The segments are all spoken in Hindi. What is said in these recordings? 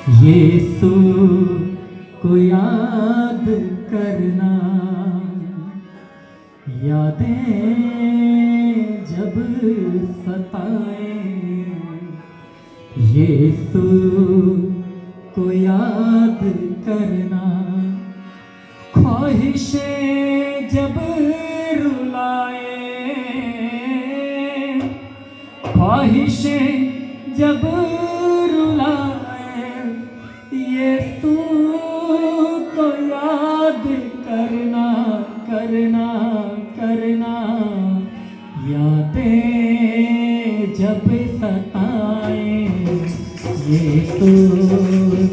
यीशु को याद करना, यादें जब सताए। यीशु को याद करना, ख्वाहिशें जब रुलाए, ख्वाहिशें जब रुलाए। यीशु को याद करना, करना, करना, यादें जब सताए। यीशु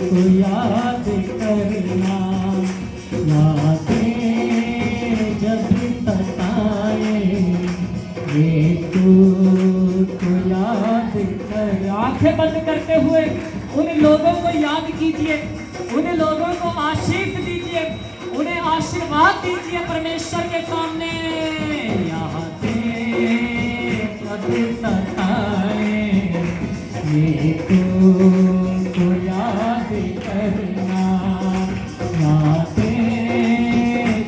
को याद करना, यादें जब सताए। यीशु को याद कर। आंखें बंद करते हुए उन लोगों को याद कीजिए, उन लोगों को आशीष दीजिए, उन्हें आशीर्वाद दीजिए परमेश्वर के सामने। यादें जब सताए, यीशु को याद करना, यादें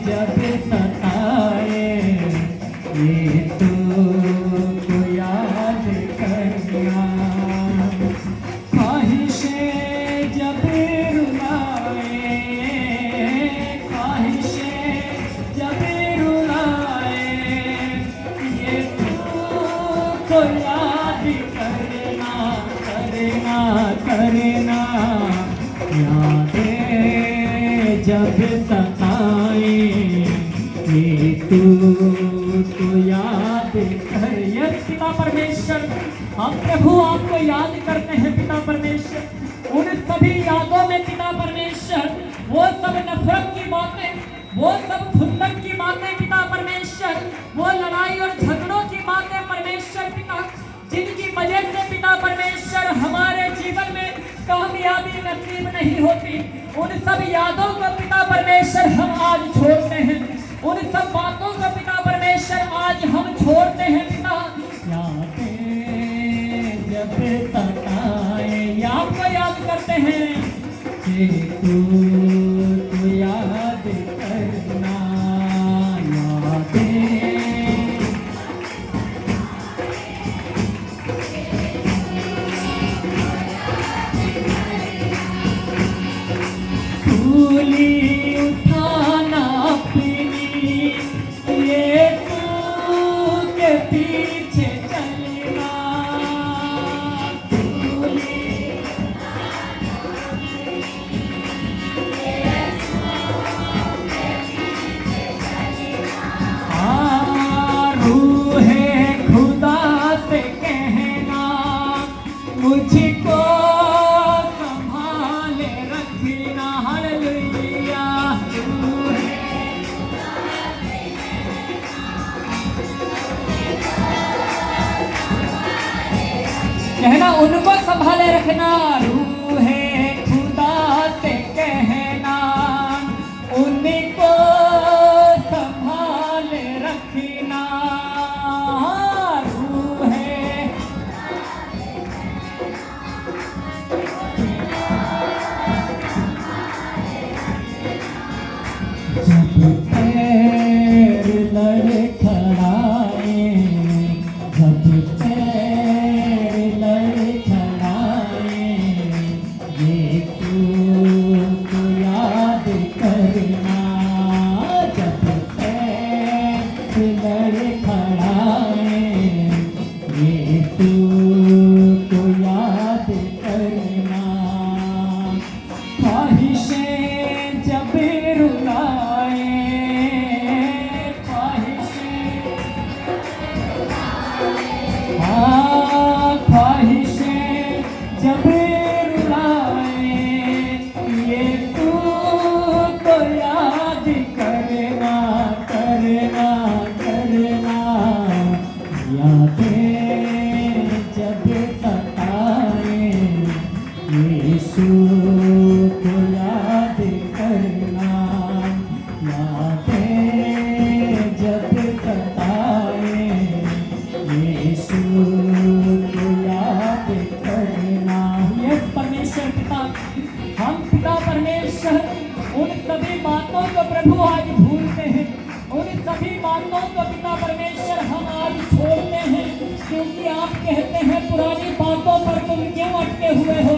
जब सताए। यीशु को याद करना, ख्वाहिशें जब रुलाए, ख्वाहिशें जब रुलाए। यीशु को याद करना, करना, करना, यादें जब सताए। यीशु को याद कर। यस पिता परमेश्वर, हम प्रभु आपको याद करते हैं पिता परमेश्वर। उन सभी यादों में पिता परमेश्वर, वो सब नफरत की बातें, वो सब खुंदक की बातें पिता परमेश्वर, वो लड़ाई और झगड़ों की बातें परमेश्वर पिता, जिनकी वजह से पिता परमेश्वर हमारे जीवन में कामयाबी नसीब नहीं होती, उन सब यादों को पिता परमेश्वर हम आज छोड़ते हैं। उन सब बातों को पिता परमेश्वर आज हम छोड़ते हैं पिता। यादें जब सताए, आपको याद करते हैं। यीशु को याद करना, यादें सूली उठाना अपनी, यीशु के पीछे चलना। रूहे खुदा से कहना, मुझको संभाले रखना। हालेलुया। कहना उनको संभाले रखना। रूहे खुदा से कहना, उनको संभाले रखना। रूहे जब पैर लड़खड़ाए, जब पैर लड़खड़ाए। यीशु को याद करना, जब पैर लड़खड़ाए। यीशु को याद करना, ख्वाहिशें जब रुलाए, ख्वाहिशें, ख्वाहिशें जब रुलाए। यीशु को याद करना, करना, करना, यादें जब सताए। यीशु को याद करना, यादें जब सताए। यीशु को याद करना। तुम अटके हुए हो,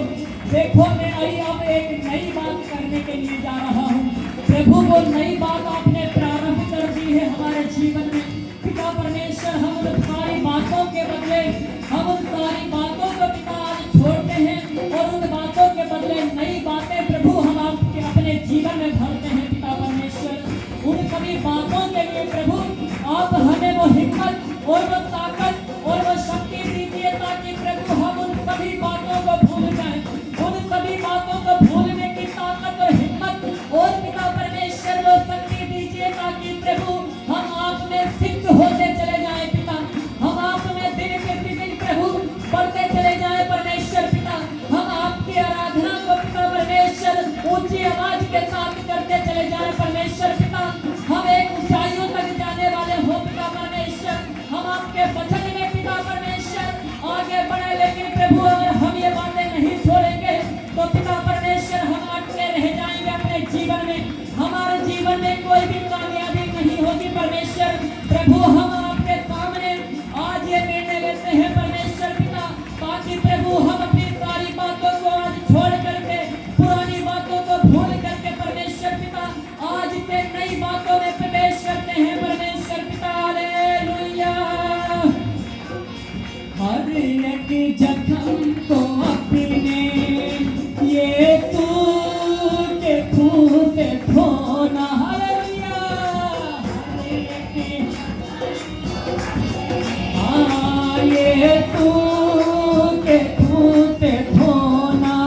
देखो मैं अब एक नई बात करने के लिए जा रहा हूँ। प्रभु वो नई बात आपने प्रारंभ कर दी है हमारे जीवन में। पिता परमेश्वर, हम उन सारी बातों के बदले, हम उन सारी बातों को पिता आज छोड़ते हैं और उन बातों के बदले नई बातें प्रभु हम आपके अपने जीवन में भरते हैं। पिता परमेश्वर, उन सभी बातों के लिए प्रभु आप हमें वो हिम्मत और वो ताकत और वो शक्ति दीजिए, ताकि प्रभु हम उन सभी बातों को भूल जाएं, उन सभी बातों को भूलने की ताकत और हिम्मत और पिता परमेश्वर वो शक्ति दीजिए, ताकि प्रभु हम आप में सिद्ध होते चले जाएं। पिता, हम आप में दिन प्रतिदिन प्रभु बढ़ते चले जाएं। परमेश्वर पिता, हम आपकी आराधना को पिता परमेश्वर ऊंची आवाज के साथ करते चले जाएं। परमेश्वर पिता, हम एक ऊंचाइयों तक जाने वाले हो पिता परमेश्वर, हम आपके वचन में पिता परमेश्वर आगे बढ़े। लेकिन प्रभु अगर हम ये बातें नहीं छोड़ेंगे तो पिता परमेश्वर हम अटके रह जाएंगे अपने जीवन में, हमारे जीवन में कोई भी कामयाबी नहीं होगी। परमेश्वर प्रभु, हम आपके सामने आज ये निर्णय लेते हैं परमेश्वर पिता, ताकि प्रभु हम अपनी सारी बातों को आज छोड़ करके, पुरानी बातों को भूल करके परमेश्वर पिता आज से नई बातों में प्रवेश करते हैं। परमेश्वर पिता, हालेलुया। हर एक जख्म को अपने यीशु के खून से धोना, हालेलुया। यीशु के खून से धोना,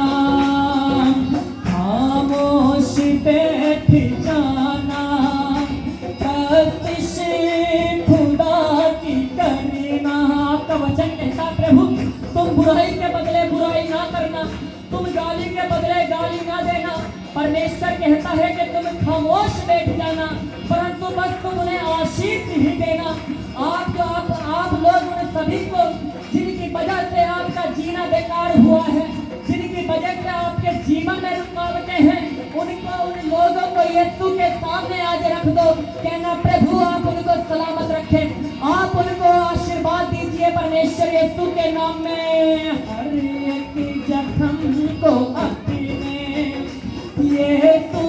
खामोश बैठ जाना, प्रत्यक्ष खुदा की करना। आपका वचन कहता प्रभु, तुम बुराई के बदले बुराई ना करना, तुम गाली के बदले गाली ना देना। परमेश्वर कहता है कि तुम खामोश बैठ जाना, परंतु बस तुम उन्हें आशीष ही देना। आप लोग उन सभी को जिनकी वजह से आपका जीना बेकार हुआ है, जिनकी वजह से आपके जीवन में रुकावटें हैं, उनको, उन लोगों को यीशु के सामने आज रख दो। कहना प्रभु आप उनको सलामत रखें, आप उनको आशीर्वाद दीजिए परमेश्वर यीशु के नाम में। हर एक जख्म को अपने यीशु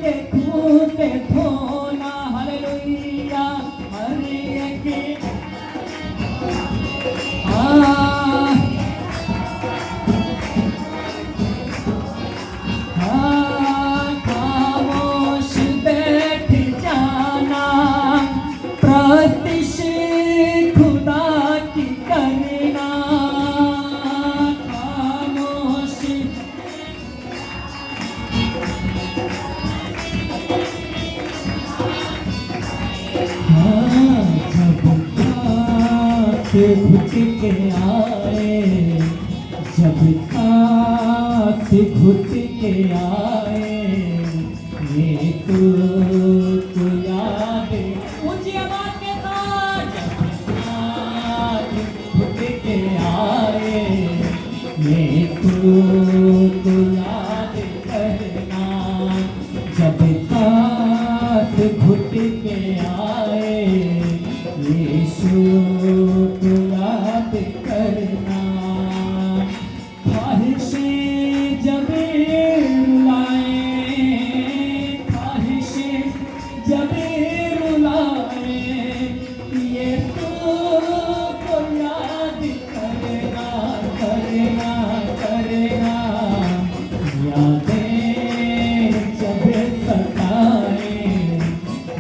के खून से धोना, हालेलुया। हर एक खामोश बैठ जाना, प्रत्यक्ष खुदा की करना, खामोश। जब घुट के आए, जब सांस घुट के आए, ये तो याद, ऊंची आवाज के साथ, जब सांस घुट के आए, ये तो याद करना, जब सांस घुट के आए, यीशु को याद करना। ख्वाहिशें जब रुलाए, ख्वाहिशें जब रुलाए, यीशु को याद करना, करना, करना। यादें जब सताए,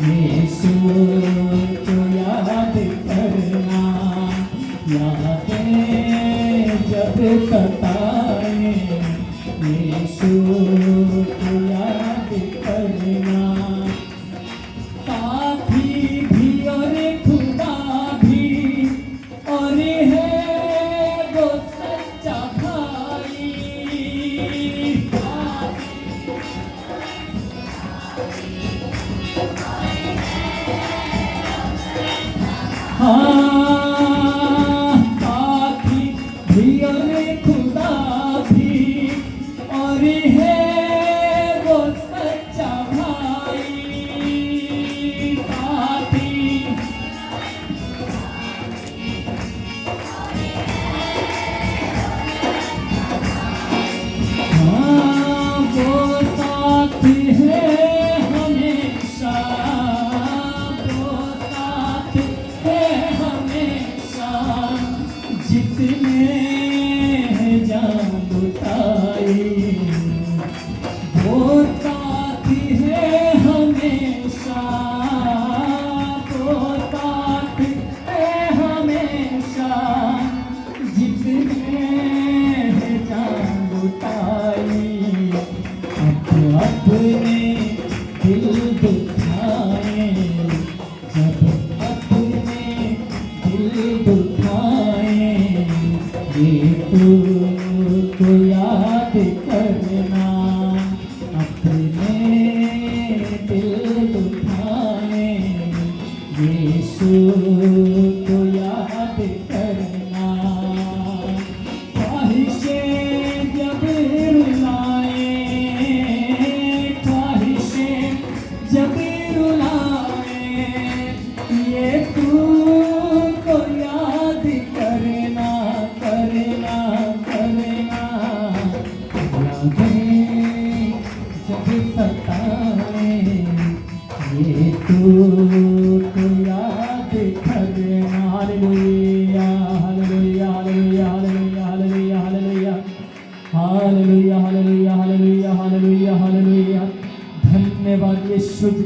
यीशु को याद करना, यादें जब सताए, यीशु को याद करना। साथी भी और खुदा भी और है वो सच्चा भाई, साथी भी और खुदा भी और है वो सच्चा भाई, साथी। याद करना, अपने दिल दुखाए यीशु को याद करना। ख्वाहिशें जब रुलाए, ख्वाहिशें जब रुलाए यीशु को याद करना, करना, करना। यादें जब सताए यीशु को याद करना। Hallelujah, hallelujah, hallelujah, hallelujah, hallelujah, hallelujah, hallelujah, hallelujah, hallelujah, hallelujah. धन्यवाद यीशु जी,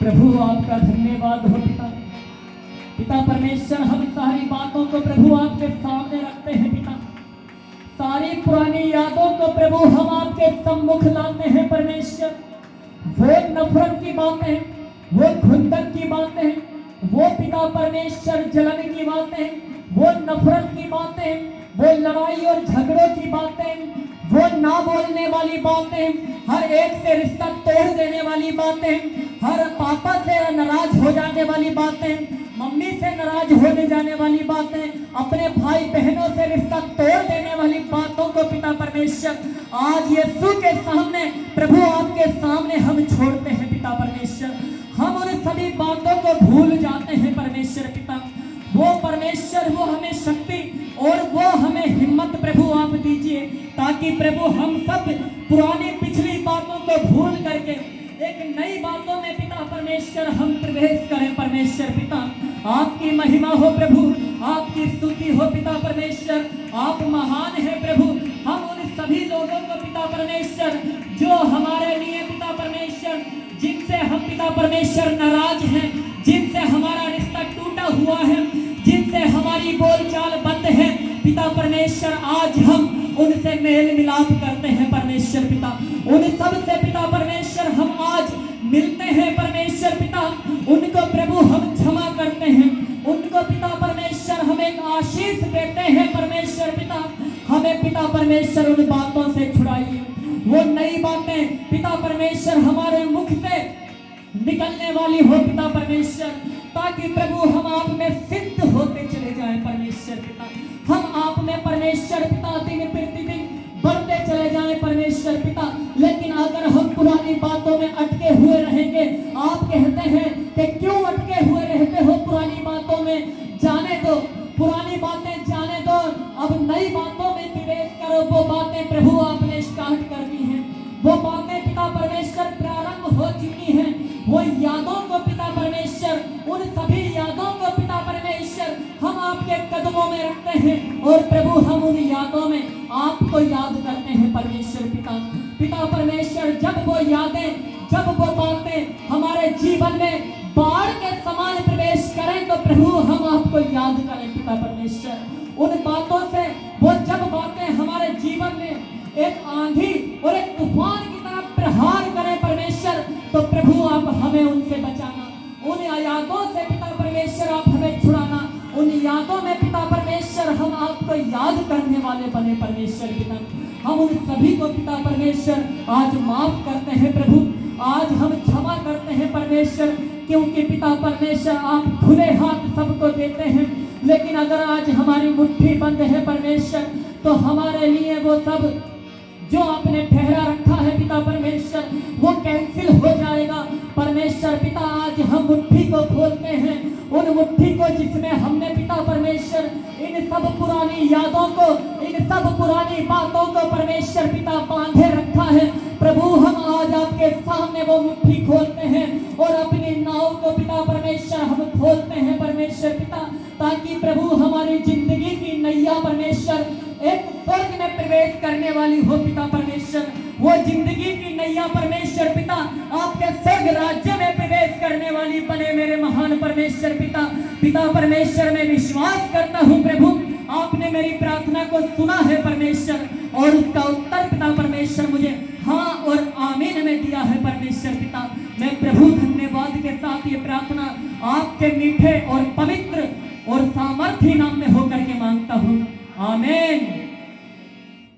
प्रभु आपका धन्यवाद हो पिता। पिता परमेश्वर, हम सारी बातों को प्रभु आपके सामने रखते हैं पिता। सारी पुरानी यादों को प्रभु हम आपके सम्मुख लाते हैं परमेश्वर। वो नफरत की बातें, वो खुंदक की बातें, वो पिता परमेश्वर जलन की बातें, वो नफरत की बातें, वो लड़ाई और झगड़ों की बातें, वो ना बोलने वाली बातें, हर एक से रिश्ता तोड़ देने वाली बातें, हर पापा से नाराज हो जाने वाली बातें, मम्मी से नाराज होने जाने वाली बातें, अपने भाई बहनों से रिश्ता तोड़ देने वाली बातों को पिता परमेश्वर आज यीशु के सामने, प्रभु आपके सामने हम छोड़ते हैं पिता परमेश्वर। हम उन सभी बातों को भूल जाते हैं परमेश्वर पिता। वो परमेश्वर, वो हमें शक्ति और वो हमें हिम्मत प्रभु आप दीजिए, ताकि प्रभु हम सब पुरानी पिछली बातों को भूल करके एक नई बातों में पिता परमेश्वर हम प्रवेश करें परमेश्वर पिता। आपकी महिमा हो प्रभु, आपकी स्तुति हो पिता परमेश्वर। आप महान है प्रभु। हम उन सभी लोगों को पिता परमेश्वर जो हमारे लिए पिता परमेश्वर, जिनसे हम पिता परमेश्वर नाराज हैं, जिनसे हमारा रिश्ता टूटा हुआ है, जिनसे हमारी बोलचाल बंद है पिता परमेश्वर, आज हम उनसे मेल मिलाप करते हैं परमेश्वर पिता। उन सब से पिता परमेश्वर हम आज मिलते हैं परमेश्वर पिता। उनको प्रभु हम क्षमा करते हैं, उनको पिता परमेश्वर हम एक आशीष देते हैं परमेश्वर पिता। हमें पिता परमेश्वर उन बातों से छुड़ाइए, वो नई बातें पिता परमेश्वर हमारे मुख से निकलने वाली हो पिता परमेश्वर, ताकि प्रभु हम आप में सिद्ध होते चले जाएं परमेश्वर पिता। हम आप में परमेश्वर पिता दिन प्रतिदिन बढ़ते चले जाएं परमेश्वर पिता। लेकिन अगर हम पुरानी बातों में अटके हुए रहेंगे, आप कहते हैं कि क्यों अटके हुए रहते हो पुरानी बातों में, जाने दो पुरानी बातें, जाने दो, अब नई बातों में प्रवेश करो। वो बातें प्रभु आपने स्टार्ट कर दी हैं, वो बातें पिता परमेश्वर प्रारंभ हो चुकी हैं। वो यादों को पिता परमेश्वर, उन सभी यादों को पिता परमेश्वर हम आपके कदमों में रखते हैं और प्रभु हम उन यादों में आपको याद करते हैं परमेश्वर पिता। पिता परमेश्वर, जब वो यादें, जब वो बातें हमारे जीवन में बाढ़ के समान प्रवेश करें तो प्रभु हम आपको याद करें पिता परमेश्वर। उन बातों से, वो जब बातें हमारे जीवन में एक आंधी और एक तूफान की तरह प्रहार करें परमेश्वर, तो प्रभु आप हमें उनसे बचाना। उन यादों से पिता परमेश्वर आप हमें छुड़ाना। उन यादों में पिता परमेश्वर हम आपको याद करने वाले बने परमेश्वर पिता। हम उन सभी को पिता परमेश्वर आज माफ करते हैं प्रभु, आज हम क्षमा करते हैं परमेश्वर, क्योंकि पिता परमेश्वर आप खुले हाथ सबको देते हैं। लेकिन अगर आज हमारी मुट्ठी बंद है परमेश्वर, तो हमारे लिए वो सब जो आपने ठहरा रखा है पिता परमेश्वर, वो कैंसिल हो जाएगा परमेश्वर पिता। आज हम मुट्ठी को खोलते हैं, उन मुट्ठी को जिसमें हमने पिता परमेश्वर इन सब पुरानी यादों को, इन सब पुरानी बातों को परमेश्वर पिता बांधे रखा है। प्रभु हम आज आपके सामने वो मुट्ठी खोलते हैं और अपनी नाव को पिता परमेश्वर हम खोलते हैं परमेश्वर पिता, ताकि प्रभु हमारी जिंदगी की नैया परमेश्वर एक स्वर्ग में प्रवेश करने वाली हो पिता परमेश्वर। वो जिंदगी की नैया परमेश्वर पिता आपके स्वर्ग राज्य में प्रवेश करने वाली बने मेरे महान परमेश्वर पिता। पिता परमेश्वर मैं विश्वास करता हूँ प्रभु, आपने मेरी प्रार्थना को सुना है परमेश्वर और उसका